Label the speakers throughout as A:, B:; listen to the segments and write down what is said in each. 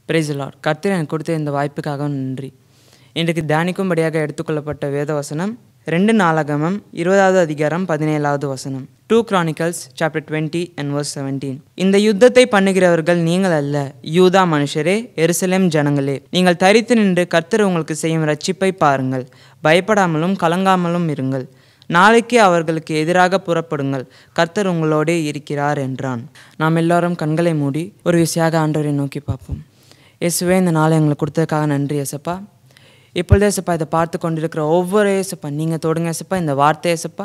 A: Praise the Lord. கர்த்தர் எனக்கு கொடுத்த இந்த வாய்ப்புக்காக நன்றி. இன்றைக்கு தியானிக்கும்படியாக எடுத்துக்கொள்ளப்பட்ட வேத வசனம் 2 நாளாகமம் 20வது அதிகாரம் 17வது வசனம். 2 Chronicles chapter 20 and verse 17. இந்த யுத்தத்தை பண்ணுகிறவர்கள் நீங்கள் அல்ல, யூதா மனுஷரே, எருசலேம் ஜனங்களே, நீங்கள் தரித்து நின்று கர்த்தர் உங்களுக்கு செய்யும் ரட்சிப்பை பாருங்கள். பயப்படாமலும் கலங்காமலும் இருங்கள். நாளைக்கு அவர்களுக்கு எதிராக புறப்படுங்கள், கர்த்தர் உங்களோடே இருக்கிறார் என்றான். நாம் எல்லாரும் கண்களை மூடி ஒரு விசையாக ஆண்டவரை நோக்கி பார்ப்போம். இயேசுவே, இந்த நாளை எங்களுக்கு கொடுத்ததுக்காக நன்றி ஏசப்பா. இப்பொழுதே ஏசப்பா இதை பார்த்து கொண்டிருக்கிற ஒவ்வொரு ஏசப்பா நீங்கள் தொடுங்க ஏசப்பா. இந்த வார்த்தை ஏசப்பா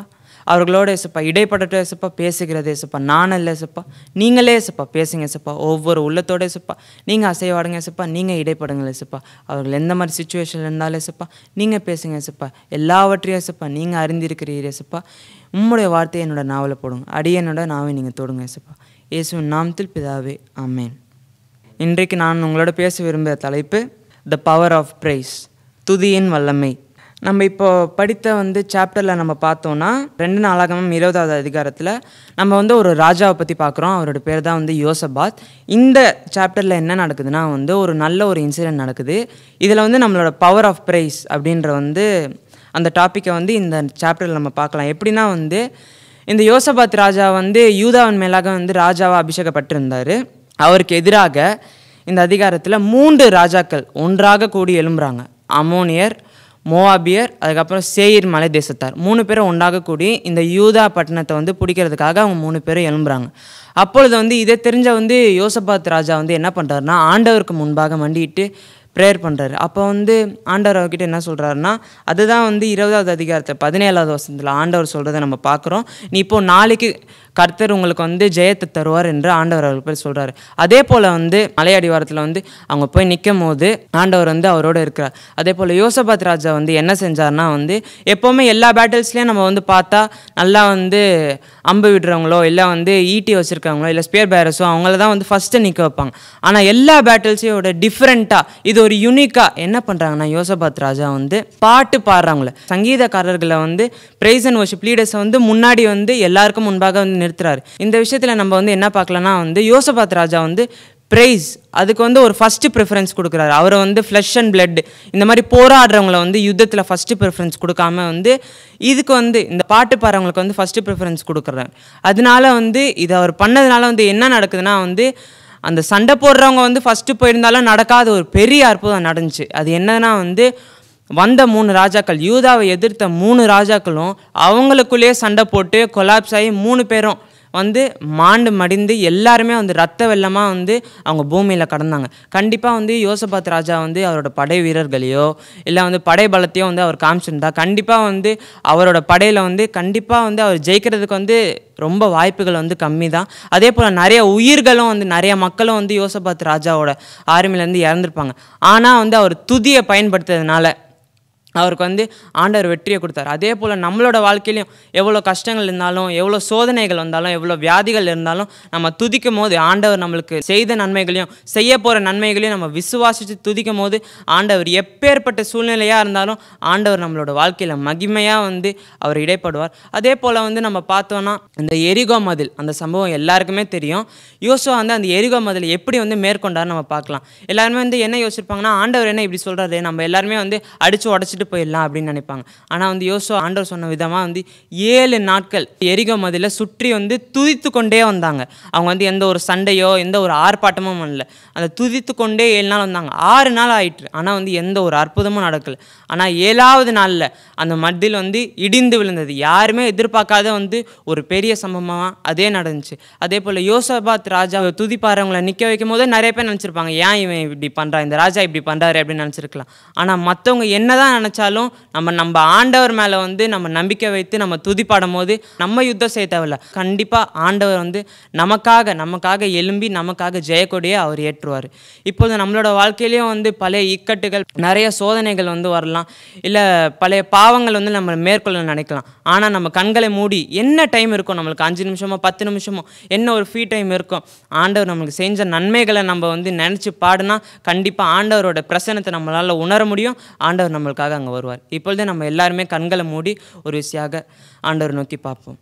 A: அவர்களோட ஏசப்பா இடைப்படட்டும் ஏசப்பா. பேசுகிறது ஏசப்பா நான் இல்லை ஏசப்பா, நீங்களே ஏசப்பா பேசுங்க ஏசப்பா. ஒவ்வொரு உள்ளத்தோட ஏசப்பா நீங்கள் அசைவாடுங்க ஏசப்பா, நீங்கள் இடைப்படுங்கள் ஏசப்பா. அவர்கள் எந்த மாதிரி சுச்சுவேஷனில் இருந்தாலும் ஏசப்பா நீங்கள் பேசுங்க ஏசப்பா. எல்லாவற்றையும் ஏசப்பா நீங்கள் அறிந்திருக்கிறீர் ஏசப்பா. உம்முடைய வார்த்தையை என்னோட நாவலில் போடுங்க. அடியனோட நாவை நீங்கள் தொடுங்க ஏசப்பா. இயேசுவின் நாமத்தில் பிதாவே, ஆமேன். இன்றைக்கு நான் உங்களோட பேச விரும்பிய தலைப்பு த பவர் ஆஃப் பிரைஸ், துதியின் வல்லமை. நம்ம இப்போ படித்த சாப்டரில் நம்ம பார்த்தோன்னா 2 நாளாகமம் 20வது அதிகாரத்தில் நம்ம ஒரு ராஜாவை பற்றி பார்க்குறோம். அவரோட பேர் தான் யோசபாத். இந்த சாப்டரில் என்ன நடக்குதுன்னா ஒரு நல்ல ஒரு இன்சிடென்ட் நடக்குது. இதில் நம்மளோட பவர் ஆஃப் பிரைஸ் அப்படின்ற அந்த டாப்பிக்கை இந்த சாப்டரில் நம்ம பார்க்கலாம். எப்படின்னா இந்த யோசபாத் ராஜா யூதாவின் மேலாக ராஜாவாக அபிஷேகப்பட்டிருந்தார். அவருக்கு எதிராக இந்த அதிகாரத்தில் 3 ராஜாக்கள் ஒன்றாக கூடி எழும்புறாங்க. அம்மோனியர், மோவாபியர், அதுக்கப்புறம் சேயீர் மலை தேசத்தார் 3 பேரும் ஒன்றாக கூடி இந்த யூதா பட்டணத்தை பிடிக்கிறதுக்காக அவங்க 3 பேரும் எழும்புறாங்க. அப்பொழுது இதை தெரிஞ்ச யோசபாத் ராஜா என்ன பண்ணுறாருன்னா, ஆண்டவருக்கு முன்பாக மண்டிட்டு ப்ரேயர் பண்ணுறாரு. அப்போ ஆண்டவர் அவர்கிட்ட என்ன சொல்கிறாருன்னா, அதுதான் 20வது அதிகாரத்தில் 17வது வசனத்தில் ஆண்டவர் சொல்கிறத நம்ம பார்க்குறோம். நீ இப்போது நாளைக்கு கர்த்தர் உங்களுக்கு ஜெயத்தை தருவார் என்று ஆண்டவர் அவர்கள் போய் சொல்கிறாரு. அதே போல் மலை அடிவாரத்தில் அவங்க போய் நிற்கும் போது ஆண்டவர் அவரோடு இருக்கிறார். அதே போல் யோசபாத் ராஜா என்ன செஞ்சார்னா எப்போவுமே எல்லா பேட்டில்ஸ்லேயும் நம்ம பார்த்தா நல்லா அம்பு விடுறவங்களோ இல்லை ஈட்டி வச்சுருக்காங்களோ இல்லை ஸ்பேர் பேரஸோ அவங்கள தான் ஃபஸ்ட்டு நிற்க வைப்பாங்க. ஆனால் எல்லா பேட்டில்ஸையோட டிஃப்ரெண்ட்டாக இது ஒரு யூனிக்காக என்ன பண்ணுறாங்கன்னா, யோசபாத் ராஜா பாட்டு பாடுறாங்களே சங்கீதக்காரர்களை பிரைஸ் அண்ட் வர்ஷிப் லீடர்ஸை முன்னாடி எல்லாருக்கும் முன்பாக நிறுத்துறாரு. இந்த விஷயத்தில் நம்ம என்ன பார்க்கலன்னா யோசபாத் ராஜா பிரைஸ் அதுக்கு ஒரு ஃபஸ்ட்டு ப்ரிஃபரன்ஸ் கொடுக்குறாரு. அவரை ஃப்ளஷ் அண்ட் பிளட் இந்த மாதிரி போராடுறவங்கள யுத்தத்தில் ஃபஸ்ட்டு ப்ரிஃபரன்ஸ் கொடுக்காம இதுக்கு இந்த பாட்டு பாடுறவங்களுக்கு ஃபஸ்ட்டு ப்ரிஃபரன்ஸ் கொடுக்குறாரு. அதனால இது அவர் பண்ணதுனால என்ன நடக்குதுன்னா அந்த சண்டை போடுறவங்க ஃபஸ்ட்டு போயிருந்தாலும் நடக்காத ஒரு பெரிய அற்புதம் நடந்துச்சு. அது என்னன்னா வந்த 3 ராஜாக்கள், யூதாவை எதிர்த்த 3 ராஜாக்களும் அவங்களுக்குள்ளேயே சண்டை போட்டு கொலாப்ஸ் ஆகி 3 பேரும் மாண்டு மடிந்து எல்லாருமே ரத்த வெள்ளமாக அவங்க பூமியில் கடந்தாங்க. கண்டிப்பாக யோசபாத் ராஜா அவரோட படை வீரர்களையோ இல்லை படை பலத்தையோ அவர் காமிச்சிருந்தா கண்டிப்பாக அவரோட படையில் கண்டிப்பாக அவர் ஜெயிக்கிறதுக்கு ரொம்ப வாய்ப்புகள் கம்மி தான். அதே போல் நிறைய உயிர்களும் நிறைய மக்களும் யோசபாத் ராஜாவோட ஆர்மிலேருந்து இறந்துருப்பாங்க. ஆனால் அவர் துதியை பயன்படுத்துறதுனால அவருக்கு ஆண்டவர் வெற்றியை கொடுத்தார். அதே போல் நம்மளோட வாழ்க்கையிலையும் எவ்வளோ கஷ்டங்கள் இருந்தாலும், எவ்வளோ சோதனைகள் வந்தாலும், எவ்வளோ வியாதிகள் இருந்தாலும் நம்ம துதிக்கும் போது ஆண்டவர் நம்மளுக்கு செய்த நன்மைகளையும் செய்ய போகிற நன்மைகளையும் நம்ம விசுவாசித்து துதிக்கும் போது ஆண்டவர் எப்பேற்பட்ட சூழ்நிலையாக இருந்தாலும் ஆண்டவர் நம்மளோட வாழ்க்கையில் மகிமையாக அவர் இடைப்படுவார். அதே போல் நம்ம பார்த்தோன்னா இந்த எரிகோ மதில் அந்த சம்பவம் எல்லாருக்குமே தெரியும். யோசுவா அந்த எரிகோ மதில் எப்படி மேற்கொண்டார் நம்ம பார்க்கலாம். எல்லாருமே என்ன யோசிச்சிருப்பாங்கன்னா, ஆண்டவர் என்ன இப்படி சொல்கிறாரு, நம்ம எல்லாருமே அடித்து உடச்சிட்டு போயிடலாம் அப்படின்னு நினைப்பாங்க. ஆனால் யோசுவா ஆண்டவர் சொன்ன விதமாக 7 நாட்கள் எரிகோ மதில சுற்றி துதித்து கொண்டே வந்தாங்க. அவங்க எந்த ஒரு சண்டையோ எந்த ஒரு ஆர்ப்பாட்டமும் பண்ணல. அந்த துதித்து கொண்டே 7 நாள் வந்தாங்க. 6 நாள் ஆயிட்டு. ஆனால் எந்த ஒரு அற்புதமும் நடக்கல. ஆனால் 7வது நாளில் அந்த மதில் இடிந்து விழுந்தது. யாருமே எதிர்பார்க்காத ஒரு பெரிய சம்பவமாக அதே நடந்துச்சு. அதே போல் யோசபாத் ராஜா துதிப்பாரவங்களை நிற்க வைக்கும் போது நிறைய பேர் நினச்சிருப்பாங்க, ஏன் இவன் இப்படி பண்ணுறான், இந்த ராஜா இப்படி பண்ணுறாரு அப்படின்னு நினச்சிருக்கலாம். ஆனால் மற்றவங்க என்னதான் நினச்சாலும் நம்ம ஆண்டவர் மேலே நம்ம நம்பிக்கை வைத்து நம்ம துதிப்பாடும் போது நம்ம யுத்தம் செய்ய தேவையில்ல. கண்டிப்பாக ஆண்டவர் நமக்காக எழும்பி நமக்காக ஜெயக்கொடியை அவர் ஏற்றுவார். இப்போது நம்மளோட வாழ்க்கையிலையும் பழைய இக்கட்டுகள் நிறைய சோதனைகள் வரலாம், இல்லை பழைய பாவங்கள் நம்ம மேற்கொள்ள நினைக்கலாம். ஆனால் நம்ம கண்களை மூடி என்ன டைம் இருக்கும், நம்மளுக்கு 5 நிமிஷமோ 10 நிமிஷமோ என்ன ஒரு ஃப்ரீ டைம் இருக்கும், ஆண்டவர் நம்மளுக்கு செஞ்ச நன்மைகளை நம்ம நினச்சி பாடினா கண்டிப்பாக ஆண்டவரோட பிரசன்னத்தை நம்மளால் உணர முடியும். ஆண்டவர் நம்மளுக்காக அங்கே வருவார். இப்பொழுதே நம்ம எல்லாருமே கண்களை மூடி ஒரு விஷயாக ஆண்டவர் நோக்கி பார்ப்போம்.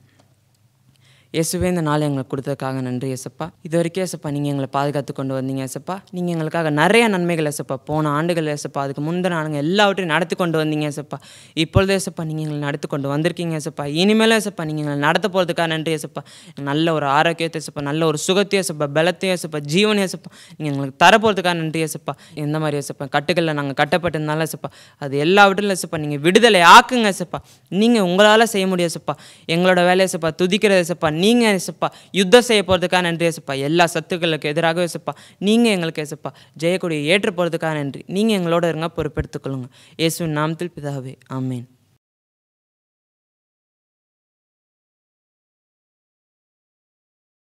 A: இயேசுவே இந்த நாள் எங்களுக்கு கொடுத்ததுக்காக நன்றி ஏசப்பா. இது வரைக்கும் ஏசப்பா நீங்கள் எங்களை பாதுகாத்து கொண்டு வந்தீங்க ஏசப்பா. நீங்கள் எங்களுக்காக நிறைய நன்மைகள் ஏசப்பா, போன ஆண்டுகள் ஏசப்பா, அதுக்கு முந்தின ஆளுங்க எல்லாவற்றையும் நடத்தி கொண்டு வந்தீங்க ஏசப்பா. இப்பொழுது ஏசப்பா நீங்கள் எங்களை நடத்தி கொண்டு வந்திருக்கீங்க ஏசப்பா. இனிமேலும் ஏசப்பா நீங்கள் எங்களை நடத்த போகிறதுக்காக நன்றி ஏசப்பா. நல்ல ஒரு ஆரோக்கியத்தை ஏசப்பா, நல்ல ஒரு சுகத்தையும் ஏசப்பா, பலத்தையும் ஏசப்பா, ஜீவனையும் ஏசப்பா நீங்கள் எங்களுக்கு தரப்போகிறதுக்காக நன்றி ஏசப்பா. எந்த மாதிரி ஏசப்பா கட்டுகளில் நாங்கள் கட்டப்பட்டிருந்தாலும் ஏசப்பா, அது எல்லாவற்றிலும் ஏசப்பா நீங்கள் விடுதலை ஆக்குங்க ஏசப்பா. நீங்கள் உங்களால் செய்ய முடியும் ஏசப்பா. எங்களோட வேலையை ஏசப்பா துதிக்கிறது ஏசப்பா, நீங்கள் ஏசப்பா யுத்தம் செய்ய போகிறதுக்காக நன்றி ஏசப்பா. எல்லா சத்துக்களுக்கு எதிராக ஏசப்பா நீங்கள் எங்களுக்கு ஏசப்பா ஜெயக்கொடியை ஏற்று போகிறதுக்காக நன்றி. நீங்கள் எங்களோட இருங்க, பொறுப்பெடுத்துக்கொள்ளுங்க. இயேசுவின் நாமத்தில் பிதாவே, ஆமேன்.